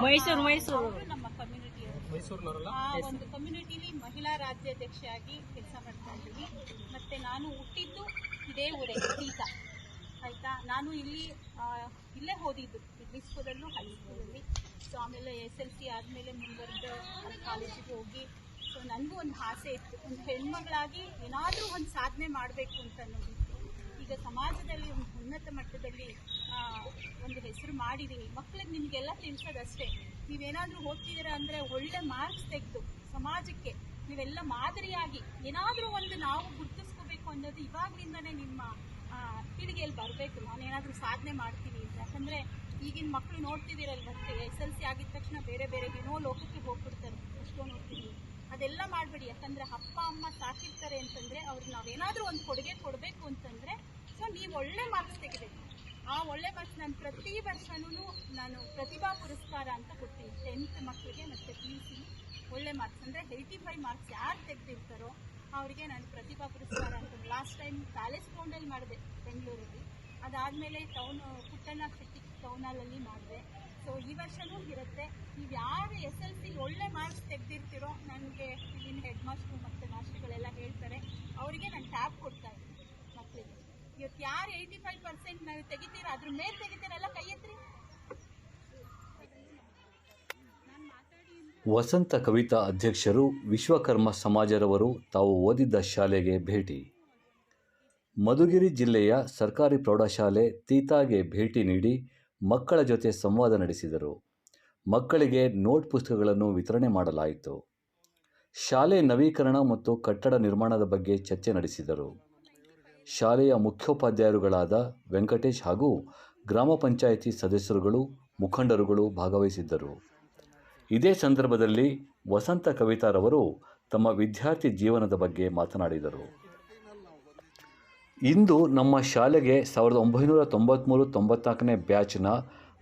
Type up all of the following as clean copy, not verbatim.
ಮೈಸೂರು ನಮ್ಮ ಕಮ್ಯುನಿಟಿಯವರು ಒಂದು ಕಮ್ಯುನಿಟಿಲಿ ಮಹಿಳಾ ರಾಜ್ಯಾಧ್ಯಕ್ಷೆಯಾಗಿ ಕೆಲಸ ಮಾಡ್ತಾ ಇದ್ದೀನಿ. ಮತ್ತು ನಾನು ಹುಟ್ಟಿದ್ದು ಇದೇ ಊರೇ ತೀತಾ, ಆಯಿತಾ. ನಾನು ಇಲ್ಲೇ ಓದಿದ್ದು, ಮಿಡ್ಲ್ ಸ್ಕೂಲಲ್ಲೂ ಹೈಸ್ಕೂಲಲ್ಲಿ. ಸೊ ಆಮೇಲೆ SLC ಆದಮೇಲೆ ಮುಂದುವರೆದು ಕಾಲೇಜಿಗೆ ಹೋಗಿ, ಸೊ ನನಗೂ ಒಂದು ಆಸೆ ಇತ್ತು, ಒಂದು ಹೆಣ್ಮಗಳಾಗಿ ಏನಾದರೂ ಒಂದು ಸಾಧನೆ ಮಾಡಬೇಕು ಅಂತ ಅನ್ನೋದಿತ್ತು. ಈಗ ಸಮಾಜದಲ್ಲಿ ಒಂದು ಉನ್ನತ ಮಟ್ಟದಲ್ಲಿ ಒಂದು ಹೆಸರು ಮಾಡಿದ್ದೀನಿ. ಮಕ್ಕಳಿಗೆ ನಿಮಗೆಲ್ಲ ತಿಳಿಸೋದಷ್ಟೇ, ನೀವೇನಾದರೂ ಹೋಗ್ತಿದ್ದೀರಾ ಅಂದರೆ ಒಳ್ಳೆ ಮಾರ್ಕ್ಸ್ ತೆಗೆದು ಸಮಾಜಕ್ಕೆ ನೀವೆಲ್ಲ ಮಾದರಿಯಾಗಿ ಏನಾದರೂ ಒಂದು ನಾವು ಗುರುತಿಸ್ಕೋಬೇಕು ಅನ್ನೋದು ಇವಾಗಲಿಂದನೇ ನಿಮ್ಮ ಪೀಳಿಗೆಯಲ್ಲಿ ಬರಬೇಕು. ನಾನೇನಾದರೂ ಸಾಧನೆ ಮಾಡ್ತೀನಿ ಅಂತ. ಯಾಕಂದರೆ ಈಗಿನ ಮಕ್ಕಳು ನೋಡ್ತಿದ್ದೀರಲ್ವ, SLC ಆಗಿದ ತಕ್ಷಣ ಬೇರೆ ಬೇರೆ ಏನೋ ಲೋಕಕ್ಕೆ ಹೋಗ್ಬಿಡ್ತಾರೆ, ಅಷ್ಟೋ ನೋಡ್ತೀವಿ. ಅದೆಲ್ಲ ಮಾಡಬೇಡಿ. ಯಾಕಂದರೆ ಅಪ್ಪ ಅಮ್ಮ ಸಾಕಿರ್ತಾರೆ ಅಂತಂದರೆ ಅವ್ರಿಗೆ ನಾವೇನಾದರೂ ಒಂದು ಕೊಡುಗೆ ಕೊಡಬೇಕು ಅಂತಂದರೆ ಸೊ ನೀವು ಒಳ್ಳೆ ಮಾರ್ಕ್ಸ್ ತೆಗಿಬೇಕು. ಆ ಒಳ್ಳೆ ಮಾರ್ಕ್ಸ್ ನಾನು ಪ್ರತಿ ವರ್ಷನೂ ನಾನು ಪ್ರತಿಭಾ ಪುರಸ್ಕಾರ ಅಂತ ಕೊಡ್ತೀನಿ 10th ಮಕ್ಕಳಿಗೆ ಮತ್ತು PUC ಒಳ್ಳೆ ಮಾರ್ಕ್ಸ್ ಅಂದರೆ 85 ಮಾರ್ಕ್ಸ್ ಯಾರು ತೆಗೆದಿರ್ತಾರೋ ಅವರಿಗೆ ನಾನು ಪ್ರತಿಭಾ ಪುರಸ್ಕಾರ ಅಂತ ಲಾಸ್ಟ್ ಟೈಮ್ ಪ್ಯಾಲೇಸ್ ಗ್ರೌಂಡಲ್ಲಿ ಮಾಡಿದೆ ಬೆಂಗಳೂರಲ್ಲಿ. ಅದಾದಮೇಲೆ ಪುಟ್ಟಣ್ಣ ಶೆಟ್ಟಿ ಟೌನ್ ಹಾಲಲ್ಲಿ ಮಾಡಿದೆ. ಸೊ ಈ ವರ್ಷವೂ ಇರುತ್ತೆ. ನೀವು ಯಾರು SLC ಒಳ್ಳೆ ಮಾರ್ಕ್ಸ್ ತೆಗೆದಿರ್ತೀರೋ ನನಗೆ ಇಲ್ಲಿನ ಹೆಡ್ ಮಾಸ್ಟ್ರು ಮತ್ತು ಮಾಸ್ಟ್ರುಗಳೆಲ್ಲ ಹೇಳ್ತಾರೆ, ಅವರಿಗೆ ನಾನು ಟ್ಯಾಬ್ ಕೊಡ್ತಾ ಇದ್ದೀನಿ ಮಕ್ಕಳಿಗೆ. ಇವತ್ತು ಯಾರು 85% ನಾವು ತೆಗಿತೀರ, ಅದ್ರ ಮೇಲೆ ತೆಗಿತೀರಲ್ಲ, ಕೈ ಎತ್ರಿ. ವಸಂತ ಕವಿತಾ ಅಧ್ಯಕ್ಷರು ವಿಶ್ವಕರ್ಮ ಸಮಾಜರವರು ತಾವು ಓದಿದ್ದ ಶಾಲೆಗೆ ಭೇಟಿ. ಮಧುಗಿರಿ ಜಿಲ್ಲೆಯ ಸರ್ಕಾರಿ ಪ್ರೌಢಶಾಲೆ ತೀತಾಗೆ ಭೇಟಿ ನೀಡಿ ಮಕ್ಕಳ ಜೊತೆ ಸಂವಾದ ನಡೆಸಿದರು. ಮಕ್ಕಳಿಗೆ ನೋಟ್ ಪುಸ್ತಕಗಳನ್ನು ವಿತರಣೆ ಮಾಡಲಾಯಿತು. ಶಾಲೆ ನವೀಕರಣ ಮತ್ತು ಕಟ್ಟಡ ನಿರ್ಮಾಣದ ಬಗ್ಗೆ ಚರ್ಚೆ ನಡೆಸಿದರು. ಶಾಲೆಯ ಮುಖ್ಯೋಪಾಧ್ಯಾಯರುಗಳಾದ ವೆಂಕಟೇಶ್ ಹಾಗೂ ಗ್ರಾಮ ಪಂಚಾಯಿತಿ ಸದಸ್ಯರುಗಳು, ಮುಖಂಡರುಗಳು ಭಾಗವಹಿಸಿದ್ದರು. ಇದೇ ಸಂದರ್ಭದಲ್ಲಿ ವಸಂತ ಕವಿತಾರವರು ತಮ್ಮ ವಿದ್ಯಾರ್ಥಿ ಜೀವನದ ಬಗ್ಗೆ ಮಾತನಾಡಿದರು. ಇಂದು ನಮ್ಮ ಶಾಲೆಗೆ 1993-94ನೇ ಬ್ಯಾಚ್ನ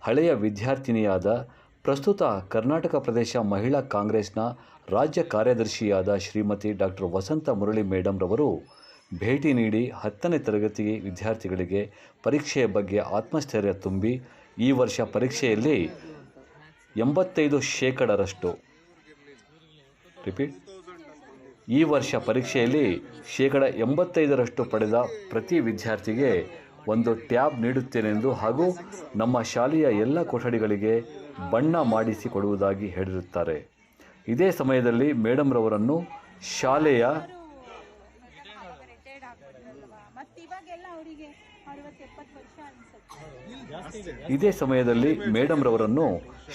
ಹಳೆಯ ವಿದ್ಯಾರ್ಥಿನಿಯಾದ, ಪ್ರಸ್ತುತ ಕರ್ನಾಟಕ ಪ್ರದೇಶ ಮಹಿಳಾ ಕಾಂಗ್ರೆಸ್ನ ರಾಜ್ಯ ಕಾರ್ಯದರ್ಶಿಯಾದ ಶ್ರೀಮತಿ ಡಾಕ್ಟರ್ ವಸಂತ ಮುರಳಿ ಮೇಡಮ್ ರವರು ಭೇಟಿ ನೀಡಿ 10ನೇ ತರಗತಿ ವಿದ್ಯಾರ್ಥಿಗಳಿಗೆ ಪರೀಕ್ಷೆಯ ಬಗ್ಗೆ ಆತ್ಮಸ್ಥೈರ್ಯ ತುಂಬಿ ಈ ವರ್ಷ ಪರೀಕ್ಷೆಯಲ್ಲಿ 85% ಈ ವರ್ಷ ಪರೀಕ್ಷೆಯಲ್ಲಿ 85% ಪಡೆದ ಪ್ರತಿ ವಿದ್ಯಾರ್ಥಿಗೆ ಒಂದು ಟ್ಯಾಬ್ ನೀಡುತ್ತೇನೆಂದು ಹಾಗೂ ನಮ್ಮ ಶಾಲೆಯ ಎಲ್ಲ ಕೊಠಡಿಗಳಿಗೆ ಬಣ್ಣ ಮಾಡಿಸಿ ಕೊಡುವುದಾಗಿ ಹೇಳಿರುತ್ತಾರೆ. ಇದೇ ಸಮಯದಲ್ಲಿ ಮೇಡಮ್ ರವರನ್ನು ಶಾಲೆಯ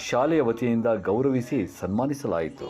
ಶಾಲೆಯ ವತಿಯಿಂದ ಗೌರವಿಸಿ ಸನ್ಮಾನಿಸಲಾಯಿತು.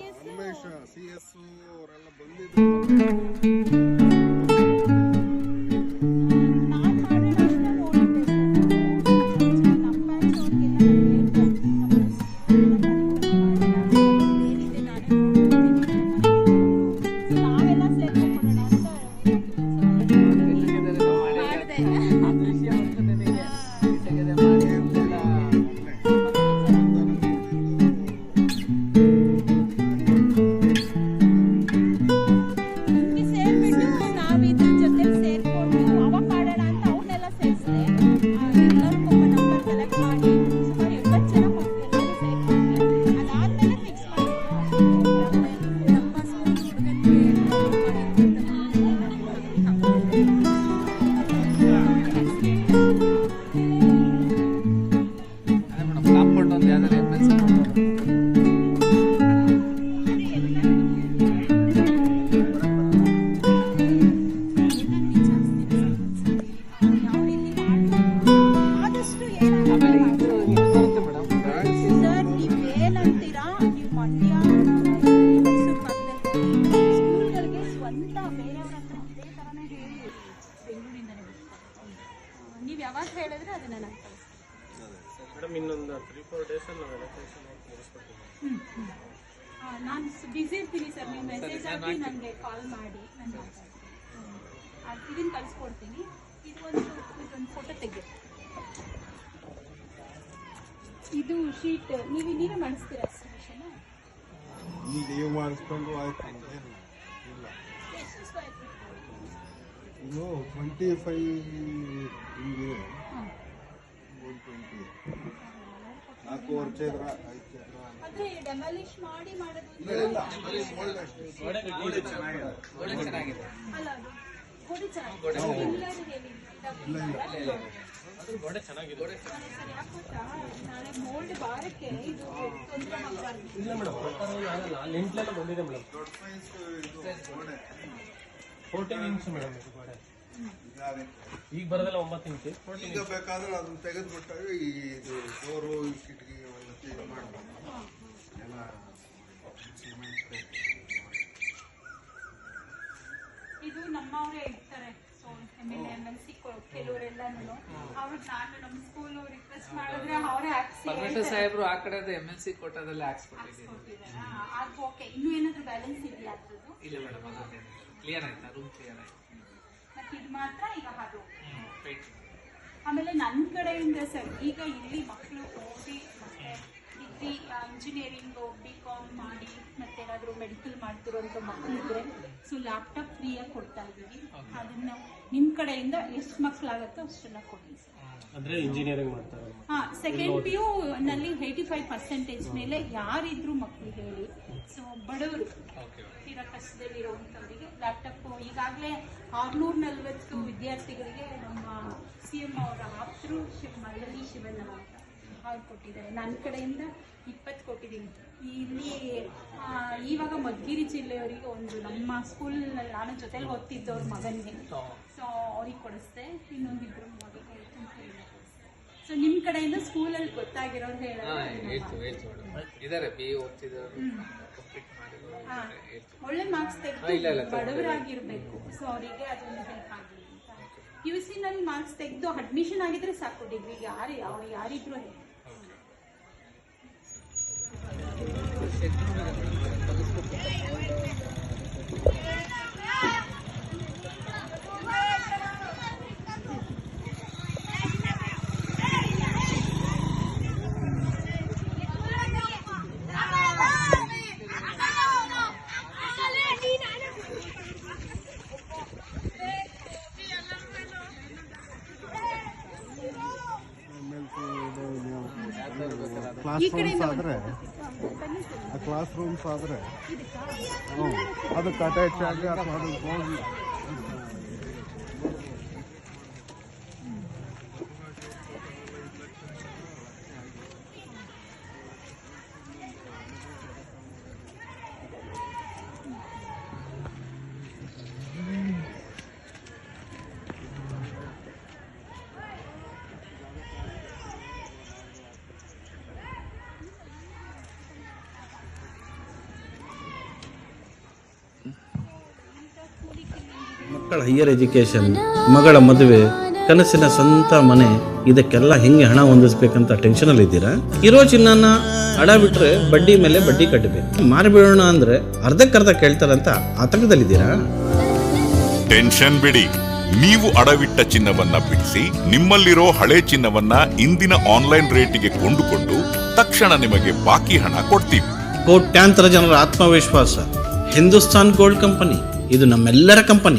ನೀವು ಯಾವಾಗ ಹೇಳಿದ್ರೆ ಅದನ್ನ ನಾನು ಮೇಡಮ್ ಇನ್ನೊಂದು 3-4 ಡೇಸ್ ಅಲ್ಲಿ ನಾವು ಎಲೆಕ್ಷನ್ ಮುಗಿಸ್ಕೊಡ್ತೀವಿ. ನಾನು ಬಿಸಿ ಇರ್ತೀನಿ ಸರ್, ನೀವು ಮೆಸೇಜ್ ಹಾಕಿ ನನಗೆ ಕಾಲ್ ಮಾಡಿ ನಾನು ಇದನ್ನು ಕಳಿಸ್ಕೊಡ್ತೀನಿ. ಇದೊಂದು ಫೋಟೋ ತೆಗಿ. ಇದು ಶೀಟ್ ನೀವು ನೀವೇ ಮಾಡಿಸ್ತೀರಾ ಎಸ್ಟಿಮೇಷನ್? ನೀವು ಮಾಡಿಸ್ಕೊಂಡು ಆಯ್ತು ಇಲ್ಲ ಎಷ್ಟು ಸ್ಕ್ವೇರ್ ಫೀಟ್? ಇದು 25 ಹಿಂಗೆ 120 4 ಚೇದ್ರ 5 ಚೇದ್ರ ಅದೇ ಡೆಮಾಲಿಷ್ ಮಾಡಿ ಮಾಡೋದು ಇಲ್ಲ ಬರೀ ಗೋಲ್ಡ್ ಅಷ್ಟೇ ಗೋಡೆ ಚೆನ್ನಾಗಿದೆ ಅಲ್ಲ ಅದು ಗೋಡೆ ಚೆನ್ನಾಗಿದೆ ಎಲ್ಲರೂ ಹೇಳಿ ಗೋಡೆ ಚೆನ್ನಾಗಿದೆ. ಸರಿ ಯಾಕೆ ಗೊತ್ತಾ ನಾಳೆ ಮೋಲ್ಡ್ ಬಾರಕ್ಕೆ ಇದು ತೊಂದರೆ ಆಗಬಾರ್ದು. ಇಲ್ಲ ಮೇಡಮ್, ಆಗಲ್ಲ. ಲಿಂಟ್ಲೆಲ್ಲ ಬಂದಿದೆ ಮೇಡಮ್. ದೊಡ್ಡ ಸೈಜ್ ಇದು ಗೋಡೆ 14 ಇಂಚ್ ಮೇಡಮ್ ಇದು ಗೋಡೆ. ಇದಾವೆ. ಈಗ ಬರೋದಲ್ಲ 9 ಇಂಚ್. 14 ಈಗ ಬೇಕಾದ್ರೆ ಅದನ್ನ ತೆಗೆದುಬಿಟ್ಟಾಗ ಈ ಇದು ಡೋರು ಈ ಕಿಟಕಿ ಅವೆಲ್ಲ ಚೇಂಜ್ ಮಾಡ್ಬೋದು. ಎಲ್ಲ ಸಿಮೆಂಟ್ ಇದು ನಮ್ಮವರೇ ಇರ್ತಾರೆ. ಸೊ MLA MLC ಕೆಲವರೆಲ್ಲನೂ ಅವ್ರು ನಾನು ನಮ್ಮ ಸ್ಕೂಲ್ ರಿಕ್ವೆಸ್ಟ್ ಮಾಡಿದ್ರೆ ಅವರೇ ಪರಮೇಶ್ವರ್ ಸಾಹೇಬ್ರು ಆ ಕಡೆ MLC ಕೋಟಾದಲ್ಲಿ ಹಾಕ್ಸ್ಕೊಟ್ಟಿದ್ದೀವಿ. ಅದು ಓಕೆ. ಇನ್ನೂ ಏನಾದ್ರು ಬ್ಯಾಲೆನ್ಸ್ ಇದೆಯಾ ಅದ್ರದ್ದು? ಇಲ್ಲ ಮೇಡಮ್, ಅದೇ ಕ್ಲಿಯರ್ ಆಯ್ತಾ? ರೂಮ್ ಕ್ಲಿಯರ್ ಆಯ್ತು. ಮತ್ತೆ ಇದು ಮಾತ್ರ ಈಗ ಅದು ಪೇಂಟ್. ಆಮೇಲೆ ನನ್ನ ಕಡೆಯಿಂದ ಸರ್ ಈಗ ಇಲ್ಲಿ ಮಕ್ಕಳು ಓದಿ ಮತ್ತೆ ಡಿಗ್ರಿ ಇಂಜಿನಿಯರಿಂಗ್ BCom ಮಾಡಿ ಮತ್ತೆ ಏನಾದರೂ ಮೆಡಿಕಲ್ ಮಾಡ್ತಿರೋಂಥ ಮಕ್ಕಳಿದ್ರೆ ಸೊ ಲ್ಯಾಪ್ಟಾಪ್ ಫ್ರೀಯಾಗಿ ಕೊಡ್ತಾ ಇದ್ದೀವಿ. ಅದನ್ನ ನಿಮ್ಮ ಕಡೆಯಿಂದ ಎಷ್ಟು ಮಕ್ಕಳಾಗುತ್ತೋ ಅಷ್ಟೆಲ್ಲ ಕೊಡಿ ಸರ್. ಅಂದ್ರೆ ಇಂಜಿನಿಯರಿಂಗ್ ಮಾಡ್ತಾರೆ. ಸೆಕೆಂಡ್ PU ನಲ್ಲಿ 85% ಮೇಲೆ ಯಾರಿದ್ರು ಮಕ್ಕಳು ಹೇಳಿ. ಸೊ ಬಡವರು ತೀರಾ ಕಷ್ಟದಲ್ಲಿರುವಂಥವರಿಗೆ ಲ್ಯಾಪ್ಟಾಪ್ ಈಗಾಗಲೇ 640 ವಿದ್ಯಾರ್ಥಿಗಳಿಗೆ ನಮ್ಮ CM ಅವರ ಆಪ್ತರು ಮಲ್ಲಲಿ ಶಿವಣ್ಣ ಅಂತ ಅವ್ರು ಕೊಟ್ಟಿದ್ದಾರೆ. ನನ್ನ ಕಡೆಯಿಂದ 20 ಕೊಟ್ಟಿದ್ದೀನಿ. ಇಲ್ಲಿ ಇವಾಗ ಮಧುಗಿರಿ ಜಿಲ್ಲೆಯವರಿಗೆ ಒಂದು ನಮ್ಮ ಸ್ಕೂಲ್ನಲ್ಲಿ ನಾನು ಜೊತೆಲಿ ಓದ್ತಿದ್ದವ್ರ ಮಗನಿಗೆ ಸೊ ಅವ್ರಿಗೆ ಕೊಡಿಸ್ದೆ. ಇನ್ನೊಂದಿಬ್ಬರು ಮಗನಿಗೆ ಸೊ ನಿಮ್ಮ ಕಡೆಯಿಂದ ಸ್ಕೂಲಲ್ಲಿ ಗೊತ್ತಾಗಿರೋರು ಇದಾರೆ BA ಓದ್ತಿದ್ದಾರೆ, ಕಂಪ್ಲೀಟ್ ಮಾಡಿದ್ರು. ಒಳ್ಳೆ ಮಾರ್ಕ್ಸ್ ತೆಗೆದು ಬಡವರಾಗಿರ್ಬೇಕು. ಸೊ ಅವರಿಗೆ ಅದೊಂದು ಹೆಲ್ಪ್ ಆಗಲಿ ಅಂತ. UC ನಲ್ಲಿ ಮಾರ್ಕ್ಸ್ ತೆಗೆದು ಅಡ್ಮಿಷನ್ ಆಗಿದ್ರೆ ಸಾಕು. ಡಿಗ್ರಿಗೆ ಯಾರಿದ್ರು ಹೇಳಿ. ಕ್ಲಾಸ್ ರೂಮ್ಸ್ ಆದರೆ ಅದಕ್ಕೆ ಅಟ್ಯಾಚ್ ಆಗಿ ಅಥವಾ ಅದು ಹೋಗಿ ಮಕ್ಕಳ ಹೈಯರ್ ಎಜುಕೇಷನ್, ಮಗಳ ಮದುವೆ, ಕನಸಿನ ಸ್ವಂತ ಮನೆ, ಇದಕ್ಕೆಲ್ಲ ಹೆಂಗೆ ಹಣ ಹೊಂದಿಸ್ಬೇಕಂತ ಟೆನ್ಷನಲ್ಲಿ ಇದ್ದೀರಾ? ಇರೋ ಚಿನ್ನನ ಅಡ ಬಿಟ್ರೆ ಬಡ್ಡಿ ಮೇಲೆ ಬಡ್ಡಿ ಕಟ್ಟಬೇಕು. ಮಾರಿಬಿಡೋಣ ಅಂದ್ರೆ ಅರ್ಧಕ್ಕರ್ಧ ಕೇಳ್ತಾರಂತ ಆತಂಕದಲ್ಲಿದ್ದೀರಾ? ಟೆನ್ಷನ್ ಬಿಡಿ, ನೀವು ಅಡವಿಟ್ಟ ಚಿನ್ನವನ್ನ ಬಿಡಿಸಿ ನಿಮ್ಮಲ್ಲಿರೋ ಹಳೆ ಚಿನ್ನವನ್ನ ಇಂದಿನ ಆನ್ಲೈನ್ ರೇಟಿಗೆ ಕೊಂಡುಕೊಂಡು ತಕ್ಷಣ ನಿಮಗೆ ಬಾಕಿ ಹಣ ಕೊಡ್ತೀವಿ. ಕೋಟ್ಯಾಂತರ ಜನರ ಆತ್ಮವಿಶ್ವಾಸ ಹಿಂದೂಸ್ತಾನ್ ಗೋಲ್ಡ್ ಕಂಪನಿ, ಇದು ನಮ್ಮೆಲ್ಲರ ಕಂಪನಿ.